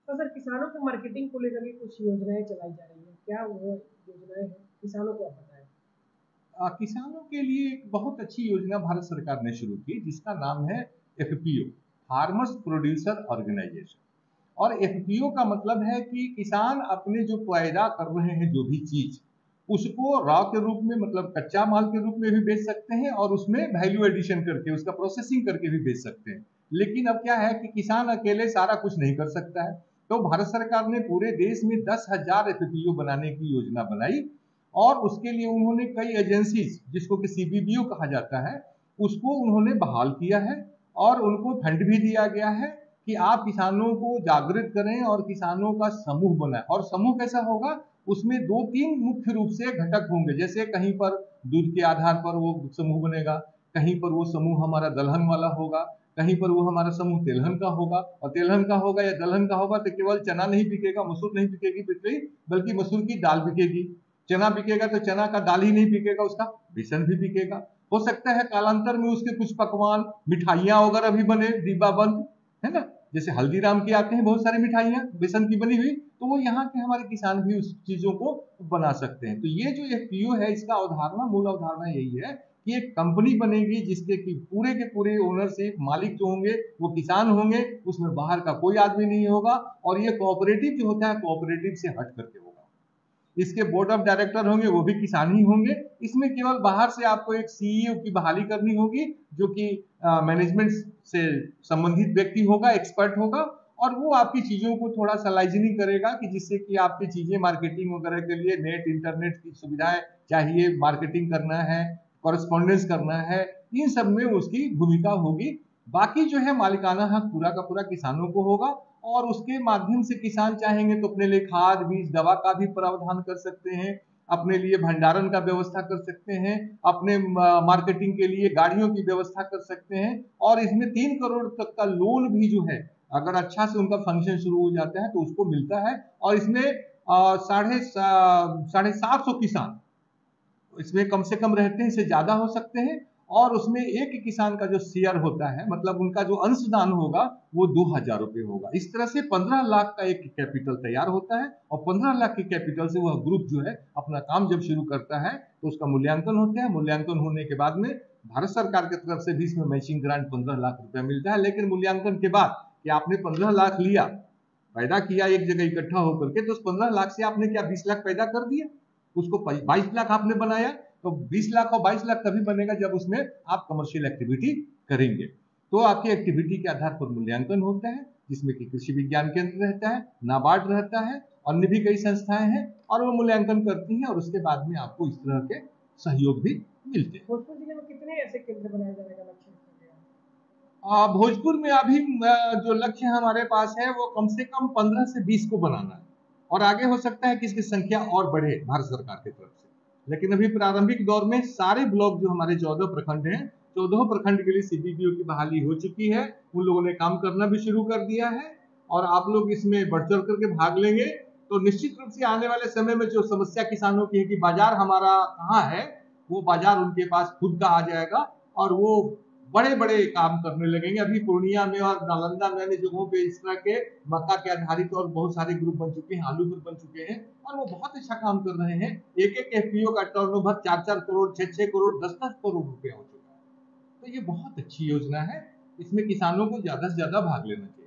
तो सर किसानों को मार्केटिंग को लेकर के कुछ योजनाएं चलाई जा रही हैं, क्या वो योजनाएं हैं किसानों को आप बताएं। किसानों के लिए एक बहुत अच्छी योजना भारत सरकार ने शुरू की जिसका नाम है एफपीओ, फार्मर्स प्रोड्यूसर ऑर्गेनाइजेशन। और एफपीओ का मतलब है कि किसान अपने जो पैदा कर रहे हैं जो भी चीज, उसको रॉ के रूप में मतलब कच्चा माल के रूप में भी बेच सकते हैं और उसमें वैल्यू एडिशन करके उसका प्रोसेसिंग करके भी बेच सकते हैं। लेकिन अब क्या है कि किसान अकेले सारा कुछ नहीं कर सकता है, तो भारत सरकार ने पूरे देश में 10,000 एफपीओ बनाने की योजना बनाई। और उसके लिए उन्होंने कई एजेंसीज जिसको कि सीबीबीओ कहा जाता है उसको उन्होंने बहाल किया है। और उनको फंड भी दिया गया है कि आप किसानों को जागृत करें और किसानों का समूह बनाएं। और समूह कैसा होगा, उसमें दो तीन मुख्य रूप से घटक होंगे। जैसे कहीं पर दूध के आधार पर वो समूह बनेगा, कहीं पर वो समूह हमारा दलहन वाला होगा, कहीं पर वो हमारा समूह तेलहन का होगा। और तेलहन का होगा या दलहन का होगा तो केवल चना नहीं बिकेगा, मसूर नहीं बिकेगी बिक्री, बल्कि मसूर की दाल बिकेगी। चना बिकेगा तो चना का दाल ही नहीं बिकेगा, उसका बेसन भी बिकेगा। हो सकता है कालांतर में उसके कुछ पकवान मिठाइयां वगैरह भी बने डिब्बा बंद, है ना। जैसे हल्दीराम की आते हैं बहुत सारी मिठाइयां बेसन की बनी हुई, तो वो यहाँ के हमारे किसान भी उस चीजों को बना सकते हैं। तो ये जो एफपीओ है इसका अवधारणा, मूल अवधारणा यही है कि एक कंपनी बनेगी जिसके कि पूरे के पूरे ओनरशिप मालिक जो होंगे वो किसान होंगे, उसमें बाहर का कोई आदमी नहीं होगा। और ये कोऑपरेटिव जो होता है कोऑपरेटिव से हट करके होगा। इसके बोर्ड ऑफ डायरेक्टर होंगे वो भी किसान ही होंगे। इसमें केवल बाहर से आपको एक सीईओ की बहाली करनी होगी जो कि मैनेजमेंट से संबंधित व्यक्ति होगा, एक्सपर्ट होगा। और वो आपकी चीजों को थोड़ा सा लाइजनिंग करेगा कि जिससे कि आपकी चीजें मार्केटिंग वगैरह के लिए नेट इंटरनेट की सुविधाएं चाहिए, मार्केटिंग करना है, कॉरेस्पॉन्डेंस करना है, इन सब में उसकी भूमिका होगी। बाकी जो है मालिकाना हक पूरा का पूरा किसानों को होगा। और उसके माध्यम से किसान चाहेंगे तो अपने लिए खाद बीज दवा का भी प्रावधान कर सकते हैं, अपने लिए भंडारण का व्यवस्था कर सकते हैं, अपने मार्केटिंग के लिए गाड़ियों की व्यवस्था कर सकते हैं। और इसमें 3 करोड़ तक का लोन भी जो है अगर अच्छा से उनका फंक्शन शुरू हो जाता है तो उसको मिलता है। और इसमें 750 किसान इसमें कम से कम रहते हैं, इससे ज्यादा हो सकते हैं। और उसमें एक किसान का जो शेयर होता है मतलब उनका जो अंशदान होगा वो 2,000 रुपये होगा। इस तरह से 15 लाख का एक कैपिटल तैयार होता है। और 15 लाख के कैपिटल से वह ग्रुप जो है अपना काम जब शुरू करता है तो उसका मूल्यांकन होता है। मूल्यांकन होने के बाद में भारत सरकार की तरफ से भी इसमें मैचिंग ग्रांट 15 लाख रुपया मिलता है। लेकिन मूल्यांकन के बाद कि आपने 15 लाख लिया, पैदा किया एक जगह इकट्ठा होकर के, तो उस 15 लाख से आपने क्या 20 लाख पैदा कर दिया, उसको 22 लाख आपने बनाया। तो 20 लाख और 22 लाख तभी बनेगा जब उसमें आप कमर्शियल एक्टिविटी करेंगे। तो आपकी एक्टिविटी के आधार पर मूल्यांकन होता है जिसमें कि कृषि विज्ञान केंद्र रहता है, नाबार्ड रहता है, अन्य भी कई संस्थाएं हैं और वो मूल्यांकन करती हैं और उसके बाद में आपको इस तरह के सहयोग भी मिलते हैं। भोजपुर जिले में कितने ऐसे केंद्र बनाए जाने का लक्ष्य रखा गया है। भोजपुर में अभी जो लक्ष्य हमारे पास है वो कम से कम 15 से 20 को बनाना है। और आगे हो सकता है कि इसकी संख्या और बढ़े भारत सरकार की तरफ से। लेकिन अभी प्रारंभिक दौर में सारे ब्लॉक जो हमारे 14 प्रखंड हैं, 14 प्रखंड के लिए सीबीपीओ की बहाली हो चुकी है। उन लोगों ने काम करना भी शुरू कर दिया है। और आप लोग इसमें बढ़ चढ़ करके भाग लेंगे तो निश्चित रूप से आने वाले समय में जो समस्या किसानों की है कि बाजार हमारा कहाँ है, वो बाजार उनके पास खुद का आ जाएगा और वो बड़े बड़े काम करने लगेंगे। अभी पूर्णिया में और नालंदा में अन्य जगहों पे इस तरह के मक्का के आधारित और बहुत सारे ग्रुप बन चुके हैं, आलू पर बन चुके हैं और वो बहुत अच्छा काम कर रहे हैं। एक एक एफपीओ का टर्नओवर 4-4 करोड़ 6-6 करोड़ 10-10 करोड़ रुपया हो चुका है। तो ये बहुत अच्छी योजना है, इसमें किसानों को ज्यादा से ज्यादा भाग लेना चाहिए।